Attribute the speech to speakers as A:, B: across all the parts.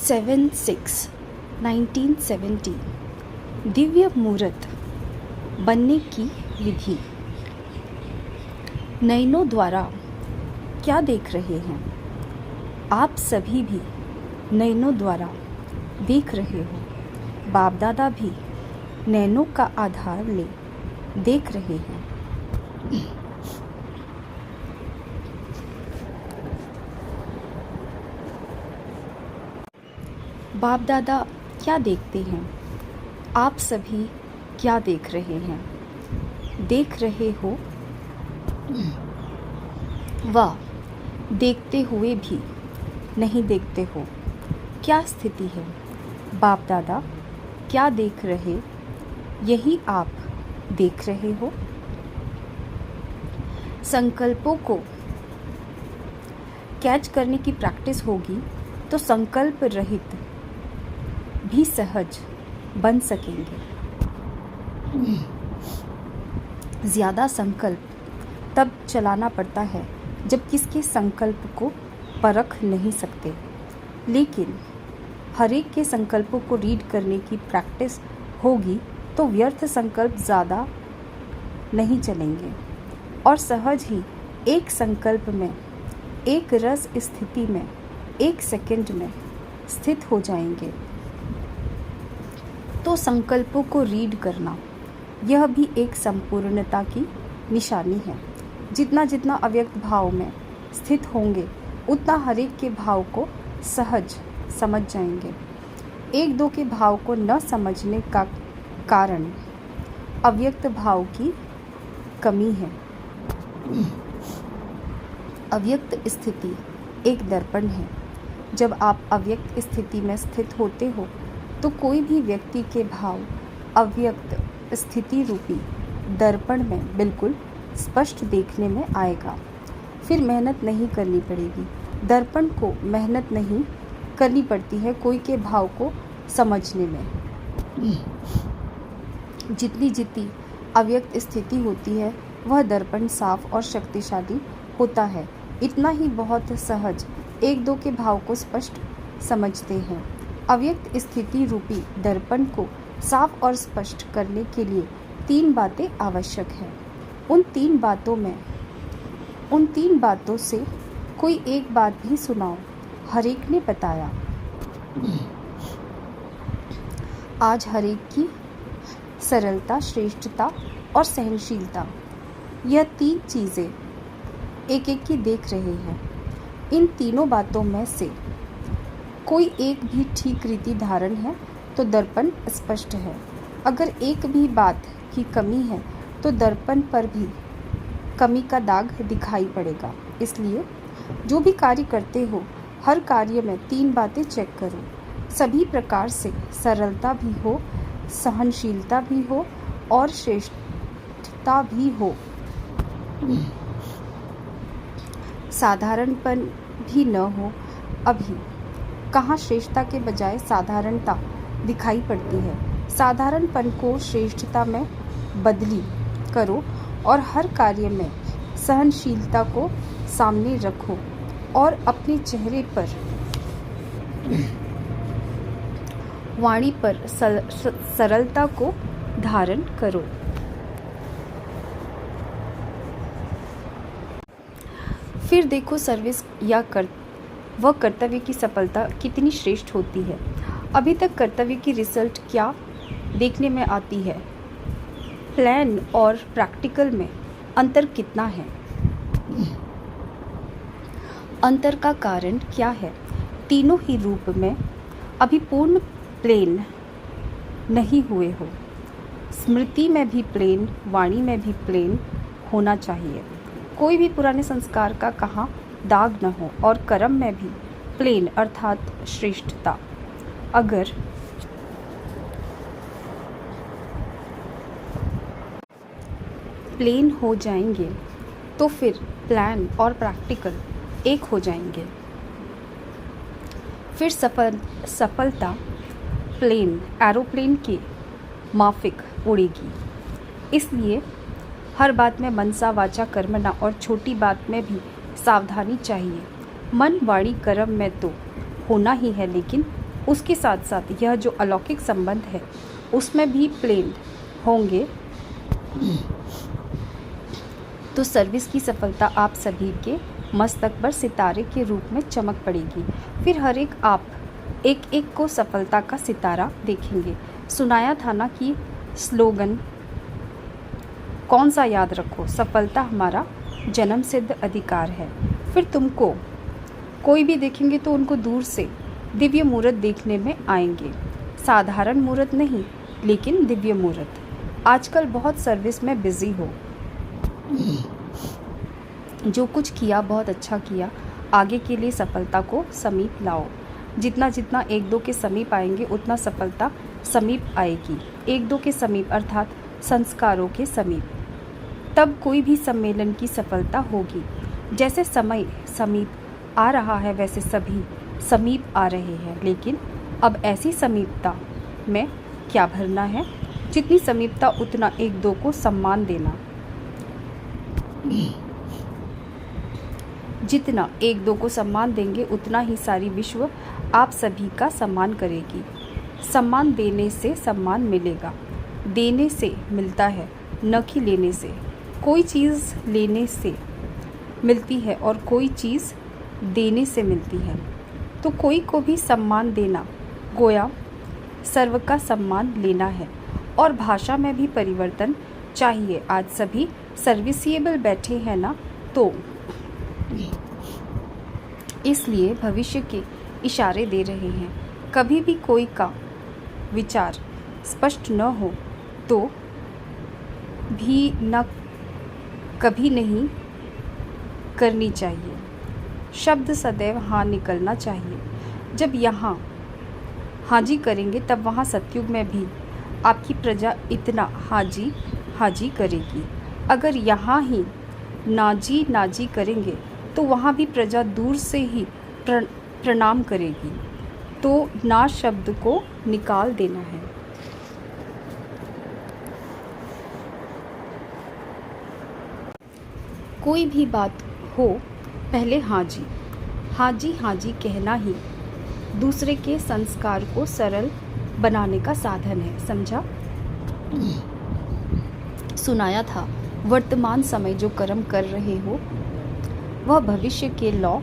A: 7/6/1970 दिव्य मुहूर्त बनने की विधि। नयनों द्वारा क्या देख रहे हैं? आप सभी भी नयनों द्वारा देख रहे हो। बाप दादा भी नयनों का आधार ले देख रहे हैं। बाप दादा क्या देखते हैं? आप सभी क्या देख रहे हैं? देख रहे हो व देखते हुए भी नहीं देखते हो। क्या स्थिति है? बाप दादा क्या देख रहे, यही आप देख रहे हो। संकल्पों को कैच करने की प्रैक्टिस होगी तो संकल्प रहित भी सहज बन सकेंगे। ज़्यादा संकल्प तब चलाना पड़ता है जब किसके संकल्प को परख नहीं सकते, लेकिन हर एक के संकल्पों को रीड करने की प्रैक्टिस होगी तो व्यर्थ संकल्प ज़्यादा नहीं चलेंगे और सहज ही एक संकल्प में, एक रस स्थिति में, एक सेकंड में स्थित हो जाएंगे। तो संकल्पों को रीड करना यह भी एक संपूर्णता की निशानी है। जितना जितना अव्यक्त भाव में स्थित होंगे उतना हर एक के भाव को सहज समझ जाएंगे। एक दो के भाव को न समझने का कारण अव्यक्त भाव की कमी है। अव्यक्त स्थिति एक दर्पण है। जब आप अव्यक्त स्थिति में स्थित होते हो तो कोई भी व्यक्ति के भाव अव्यक्त स्थिति रूपी दर्पण में बिल्कुल स्पष्ट देखने में आएगा। फिर मेहनत नहीं करनी पड़ेगी। दर्पण को मेहनत नहीं करनी पड़ती है कोई के भाव को समझने में। जितनी जितनी अव्यक्त स्थिति होती है वह दर्पण साफ और शक्तिशाली होता है। इतना ही बहुत सहज एक दो के भाव को स्पष्ट समझते हैं। अव्यक्त स्थिति रूपी दर्पण को साफ और स्पष्ट करने के लिए 3 बातें आवश्यक हैं। उन तीन बातों से कोई एक बात भी सुनाओ। हर एक ने बताया। आज हर एक की सरलता, श्रेष्ठता और सहनशीलता, यह 3 चीज़ें एक एक की देख रहे हैं। इन तीनों बातों में से कोई एक भी ठीक रीति धारण है तो दर्पण स्पष्ट है। अगर एक भी बात की कमी है तो दर्पण पर भी कमी का दाग दिखाई पड़ेगा। इसलिए जो भी कार्य करते हो हर कार्य में 3 बातें चेक करो। सभी प्रकार से सरलता भी हो, सहनशीलता भी हो और श्रेष्ठता भी हो। साधारणपन भी न हो। अभी कहाँ श्रेष्ठता के बजाय साधारणता दिखाई पड़ती है। साधारणपन को श्रेष्ठता में बदली करो और हर कार्य में सहनशीलता को सामने रखो और अपने चेहरे पर, वाणी पर सरलता को धारण करो। फिर देखो सर्विस या कर्तव्य की सफलता कितनी श्रेष्ठ होती है। अभी तक कर्तव्य की रिजल्ट क्या देखने में आती है? प्लान और प्रैक्टिकल में अंतर कितना है? अंतर का कारण क्या है? तीनों ही रूप में अभी पूर्ण प्लेन नहीं हुए हो। स्मृति में भी प्लेन, वाणी में भी प्लेन होना चाहिए। कोई भी पुराने संस्कार का कहाँ दाग न हो और कर्म में भी प्लेन अर्थात श्रेष्ठता। अगर प्लेन हो जाएंगे तो फिर प्लान और प्रैक्टिकल एक हो जाएंगे। फिर सफलता प्लेन एरोप्लेन की माफिक उड़ेगी। इसलिए हर बात में मनसा वाचा कर्मणा और छोटी बात में भी सावधानी चाहिए। मन वाणी कर्म में तो होना ही है, लेकिन उसके साथ साथ यह जो अलौकिक संबंध है उसमें भी प्लेन होंगे तो सर्विस की सफलता आप सभी के मस्तक पर सितारे के रूप में चमक पड़ेगी। फिर हर एक आप एक एक को सफलता का सितारा देखेंगे। सुनाया था ना कि स्लोगन कौन सा याद रखो, सफलता हमारा जन्म सिद्ध अधिकार है। फिर तुमको कोई भी देखेंगे तो उनको दूर से दिव्य मुहूर्त देखने में आएंगे। साधारण मुहूर्त नहीं, लेकिन दिव्य मुहूर्त। आजकल बहुत सर्विस में बिजी हो, जो कुछ किया बहुत अच्छा किया। आगे के लिए सफलता को समीप लाओ। जितना जितना एक दो के समीप आएंगे उतना सफलता समीप आएगी। एक दो के समीप अर्थात संस्कारों के समीप। तब कोई भी सम्मेलन की सफलता होगी। जैसे समय समीप आ रहा है वैसे सभी समीप आ रहे हैं, लेकिन अब ऐसी समीपता में क्या भरना है? जितनी समीपता उतना एक दो को सम्मान देना। जितना एक दो को सम्मान देंगे उतना ही सारी विश्व आप सभी का सम्मान करेगी। सम्मान देने से सम्मान मिलेगा। देने से मिलता है, न कि लेने से। कोई चीज़ लेने से मिलती है और कोई चीज़ देने से मिलती है। तो कोई को भी सम्मान देना गोया सर्व का सम्मान लेना है। और भाषा में भी परिवर्तन चाहिए। आज सभी सर्विसिएबल बैठे हैं ना, तो इसलिए भविष्य के इशारे दे रहे हैं। कभी भी कोई का विचार स्पष्ट न हो तो भी न कभी नहीं करनी चाहिए। शब्द सदैव हाँ निकलना चाहिए। जब यहाँ हाजी करेंगे तब वहाँ सतयुग में भी आपकी प्रजा इतना हाजी करेगी। अगर यहाँ ही नाजी करेंगे तो वहाँ भी प्रजा दूर से ही प्रणाम करेगी। तो ना शब्द को निकाल देना है। कोई भी बात हो पहले हाजी कहना ही दूसरे के संस्कार को सरल बनाने का साधन है। समझा? सुनाया था वर्तमान समय जो कर्म कर रहे हो वह भविष्य के लॉ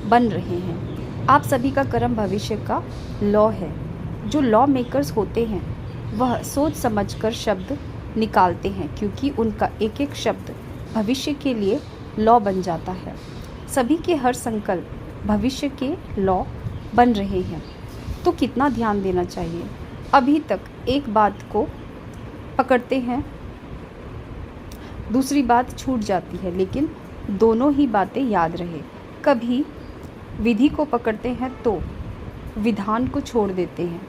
A: बन रहे हैं। आप सभी का कर्म भविष्य का लॉ है। जो लॉ मेकर्स होते हैं वह सोच समझकर शब्द निकालते हैं, क्योंकि उनका एक एक शब्द भविष्य के लिए लॉ बन जाता है। सभी के हर संकल्प भविष्य के लॉ बन रहे हैं। तो कितना ध्यान देना चाहिए। अभी तक एक बात को पकड़ते हैं, दूसरी बात छूट जाती है, लेकिन दोनों ही बातें याद रहे। कभी विधि को पकड़ते हैं तो विधान को छोड़ देते हैं,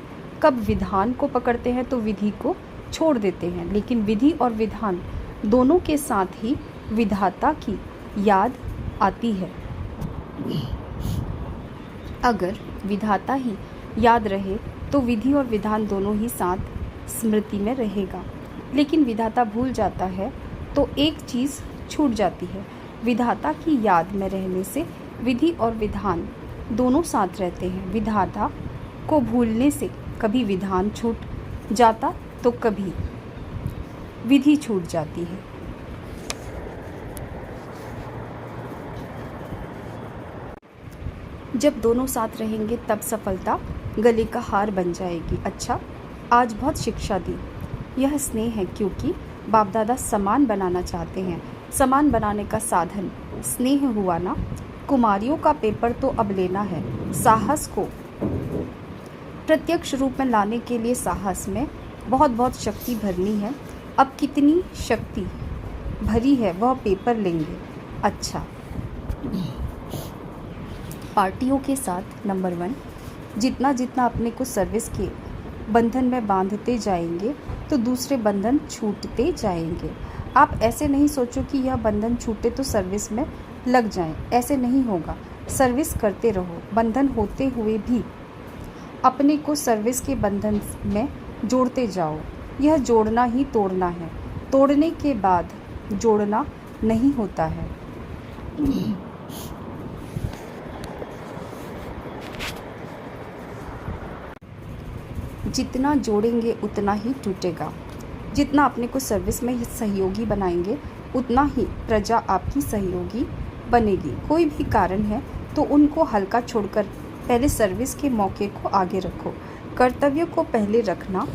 A: कब विधान को पकड़ते हैं तो विधि को छोड़ देते हैं। लेकिन विधि और विधान दोनों के साथ ही विधाता की याद आती है। अगर विधाता ही याद रहे तो विधि और विधान दोनों ही साथ स्मृति में रहेगा। लेकिन विधाता भूल जाता है तो एक चीज़ छूट जाती है। विधाता की याद में रहने से विधि और विधान दोनों साथ रहते हैं। विधाता को भूलने से कभी विधान छूट जाता तो कभी विधि छूट जाती है। जब दोनों साथ रहेंगे तब सफलता गले का हार बन जाएगी। अच्छा, आज बहुत शिक्षा दी। यह स्नेह है, क्योंकि बाप दादा समान बनाना चाहते हैं। समान बनाने का साधन स्नेह हुआ ना। कुमारियों का पेपर तो अब लेना है। साहस को प्रत्यक्ष रूप में लाने के लिए साहस में बहुत बहुत शक्ति भरनी है। अब कितनी शक्ति भरी है वह पेपर लेंगे। अच्छा, पार्टियों के साथ नंबर 1, जितना जितना अपने को सर्विस के बंधन में बांधते जाएंगे तो दूसरे बंधन छूटते जाएंगे। आप ऐसे नहीं सोचो कि यह बंधन छूटे तो सर्विस में लग जाएं। ऐसे नहीं होगा। सर्विस करते रहो। बंधन होते हुए भी अपने को सर्विस के बंधन में जोड़ते जाओ। यह जोड़ना ही तोड़ना है। तोड़ने के बाद जोड़ना नहीं होता है। जितना जोड़ेंगे उतना ही टूटेगा। जितना अपने को सर्विस में सहयोगी बनाएंगे उतना ही प्रजा आपकी सहयोगी बनेगी। कोई भी कारण है तो उनको हल्का छोड़कर पहले सर्विस के मौके को आगे रखो। कर्तव्य को पहले रखना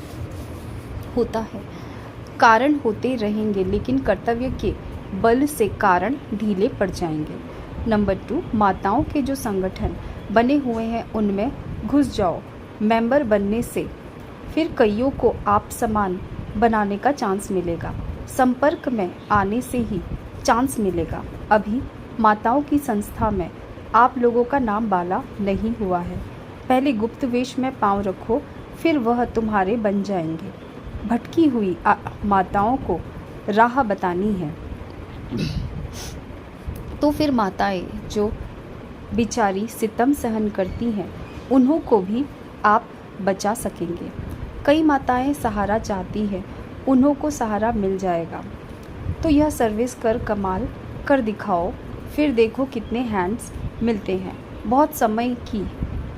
A: होता है। कारण होते रहेंगे लेकिन कर्तव्य के बल से कारण ढीले पड़ जाएंगे। नंबर 2, माताओं के जो संगठन बने हुए हैं उनमें घुस जाओ। मेंबर बनने से फिर कईयों को आप समान बनाने का चांस मिलेगा। संपर्क में आने से ही चांस मिलेगा। अभी माताओं की संस्था में आप लोगों का नाम बाला नहीं हुआ है। पहले गुप्त वेश में पांव रखो, फिर वह तुम्हारे बन जाएंगे। भटकी हुई माताओं को राह बतानी है तो फिर माताएं जो बेचारी सितम सहन करती हैं उन्हों को भी आप बचा सकेंगे। कई माताएं सहारा चाहती हैं, उन्हों को सहारा मिल जाएगा। तो यह सर्विस कर कमाल कर दिखाओ, फिर देखो कितने हैंड्स मिलते हैं। बहुत समय की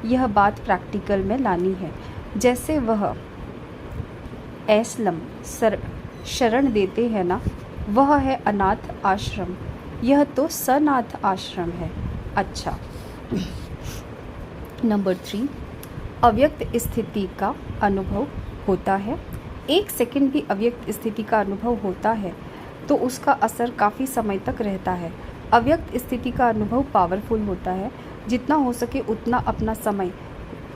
A: यह बात प्रैक्टिकल में लानी है। जैसे वह एस्लम शरण देते हैं ना, वह है अनाथ आश्रम। यह तो सनाथ आश्रम है। अच्छा, नंबर 3, अव्यक्त स्थिति का अनुभव होता है। 1 सेकंड भी अव्यक्त स्थिति का अनुभव होता है तो उसका असर काफ़ी समय तक रहता है। अव्यक्त स्थिति का अनुभव पावरफुल होता है। जितना हो सके उतना अपना समय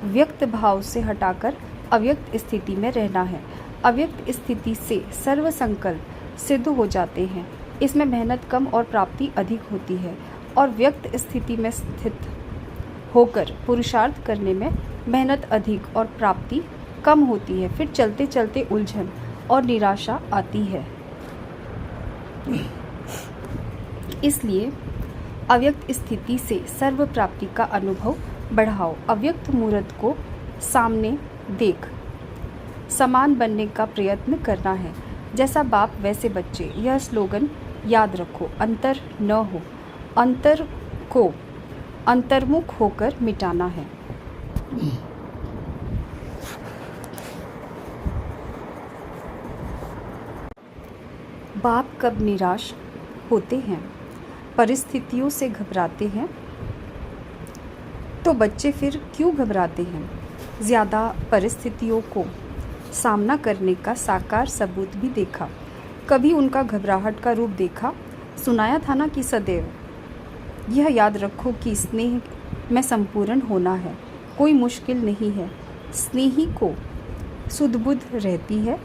A: व्यक्त भाव से हटाकर अव्यक्त स्थिति में रहना है। अव्यक्त स्थिति से सर्व संकल्प सिद्ध हो जाते हैं। इसमें मेहनत कम और प्राप्ति अधिक होती है और व्यक्त स्थिति में स्थित होकर पुरुषार्थ करने में मेहनत अधिक और प्राप्ति कम होती है। फिर चलते चलते उलझन और निराशा आती है। इसलिए अव्यक्त स्थिति से सर्व प्राप्ति का अनुभव बढ़ाओ। अव्यक्त मूर्त को सामने देख समान बनने का प्रयत्न करना है। जैसा बाप वैसे बच्चे, यह स्लोगन याद रखो। अंतर न हो, अंतर को अंतर्मुख होकर मिटाना है। बाप कब निराश होते हैं, परिस्थितियों से घबराते हैं, तो बच्चे फिर क्यों घबराते हैं? ज़्यादा परिस्थितियों को सामना करने का साकार सबूत भी देखा। कभी उनका घबराहट का रूप देखा। सुनाया था ना कि सदैव यह याद रखो कि स्नेह में संपूर्ण होना है, कोई मुश्किल नहीं है। स्नेही को सुध-बुध रहती है।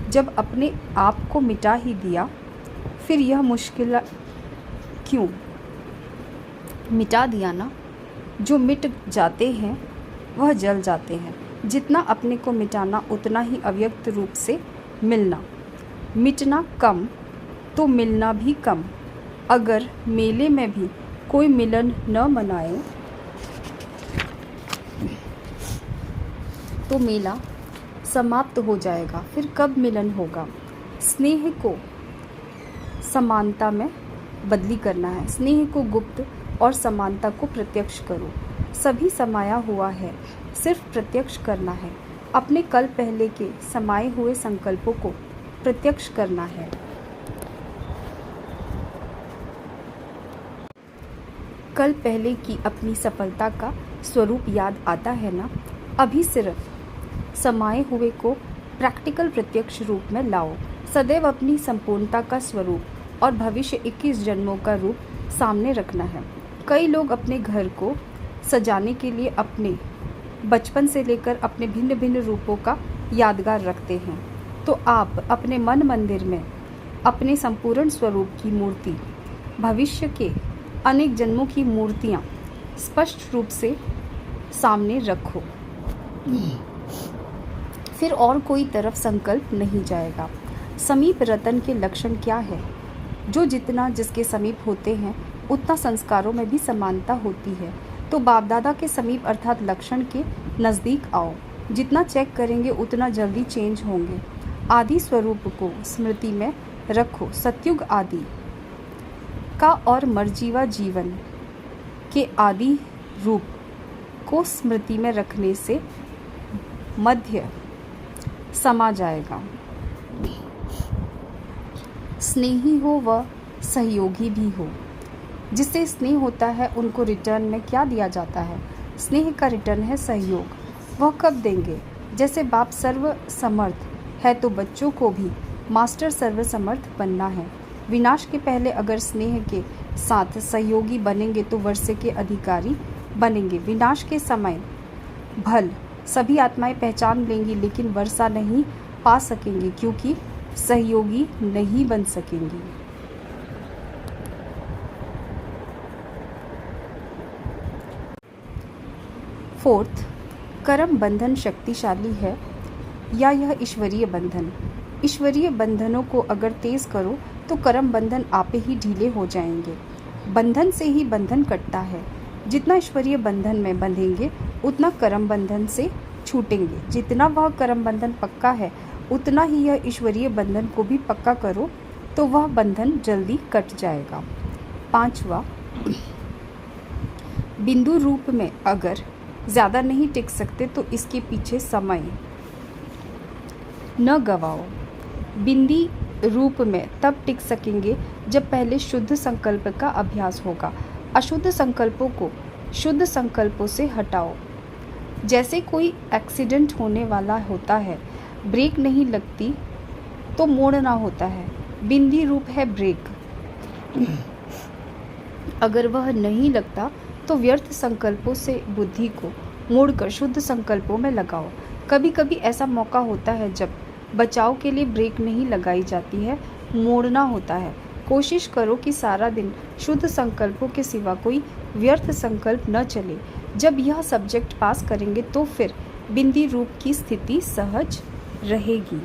A: जब अपने आप को मिटा ही दिया फिर यह मुश्किल क्यों? मिटा दिया ना। जो मिट जाते हैं वह जल जाते हैं। जितना अपने को मिटाना उतना ही अव्यक्त रूप से मिलना। मिटना कम तो मिलना भी कम। अगर मेले में भी कोई मिलन न मनाए तो मेला समाप्त हो जाएगा। फिर कब मिलन होगा? स्नेह को समानता में बदली करना है। स्नेह को गुप्त और समानता को प्रत्यक्ष करो। सभी समाया हुआ है, सिर्फ प्रत्यक्ष करना है। अपने कल पहले के समाये हुए संकल्पों को प्रत्यक्ष करना है। कल पहले की अपनी सफलता का स्वरूप याद आता है ना? अभी सिर्फ समाये हुए को प्रैक्टिकल प्रत्यक्ष रूप में लाओ। सदैव अपनी संपूर्णता का स्वरूप और भविष्य 21 जन्मों का रूप सामने रखना है। कई लोग अपने घर को सजाने के लिए अपने बचपन से लेकर अपने भिन्न भिन्न रूपों का यादगार रखते हैं। तो आप अपने मन मंदिर में अपने संपूर्ण स्वरूप की मूर्ति, भविष्य के अनेक जन्मों की मूर्तियाँ स्पष्ट रूप से सामने रखो। फिर और कोई तरफ संकल्प नहीं जाएगा। समीप रतन के लक्षण क्या है? जो जितना जिसके समीप होते हैं उतना संस्कारों में भी समानता होती है। तो बाप दादा के समीप अर्थात लक्षण के नज़दीक आओ। जितना चेक करेंगे उतना जल्दी चेंज होंगे। आदि स्वरूप को स्मृति में रखो। सतयुग आदि का और मरजीवा जीवन के आदि रूप को स्मृति में रखने से मध्य समा जाएगा। स्नेही हो वह सहयोगी भी हो। जिससे स्नेह होता है उनको रिटर्न में क्या दिया जाता है? स्नेह का रिटर्न है सहयोग। वह कब देंगे? जैसे बाप सर्वसमर्थ है तो बच्चों को भी मास्टर सर्वसमर्थ बनना है। विनाश के पहले अगर स्नेह के साथ सहयोगी बनेंगे तो वर्षे के अधिकारी बनेंगे। विनाश के समय भल सभी आत्माएं पहचान लेंगी लेकिन वर्षा नहीं पा सकेंगी क्योंकि सहयोगी नहीं बन सकेंगी। फोर्थ, कर्म बंधन शक्तिशाली है या यह ईश्वरीय बंधन? ईश्वरीय बंधनों को अगर तेज करो तो कर्म बंधन आपे ही ढीले हो जाएंगे। बंधन से ही बंधन कटता है। जितना ईश्वरीय बंधन में बंधेंगे उतना कर्म बंधन से छूटेंगे। जितना वह कर्म बंधन पक्का है उतना ही यह ईश्वरीय बंधन को भी पक्का करो तो वह बंधन जल्दी कट जाएगा। पांचवा, बिंदु रूप में अगर ज़्यादा नहीं टिक सकते तो इसके पीछे समय न गवाओ। बिंदी रूप में तब टिक सकेंगे जब पहले शुद्ध संकल्प का अभ्यास होगा। अशुद्ध संकल्पों को शुद्ध संकल्पों से हटाओ। जैसे कोई एक्सीडेंट होने वाला होता है, ब्रेक नहीं लगती तो मोड़ना होता है। बिंदी रूप है ब्रेक। अगर वह नहीं लगता तो व्यर्थ संकल्पों से बुद्धि को मोड़कर शुद्ध संकल्पों में लगाओ। कभी कभी ऐसा मौका होता है जब बचाव के लिए ब्रेक नहीं लगाई जाती है, मोड़ना होता है। कोशिश करो कि सारा दिन शुद्ध संकल्पों के सिवा कोई व्यर्थ संकल्प न चले। जब यह सब्जेक्ट पास करेंगे तो फिर बिंदी रूप की स्थिति सहज रहेगी।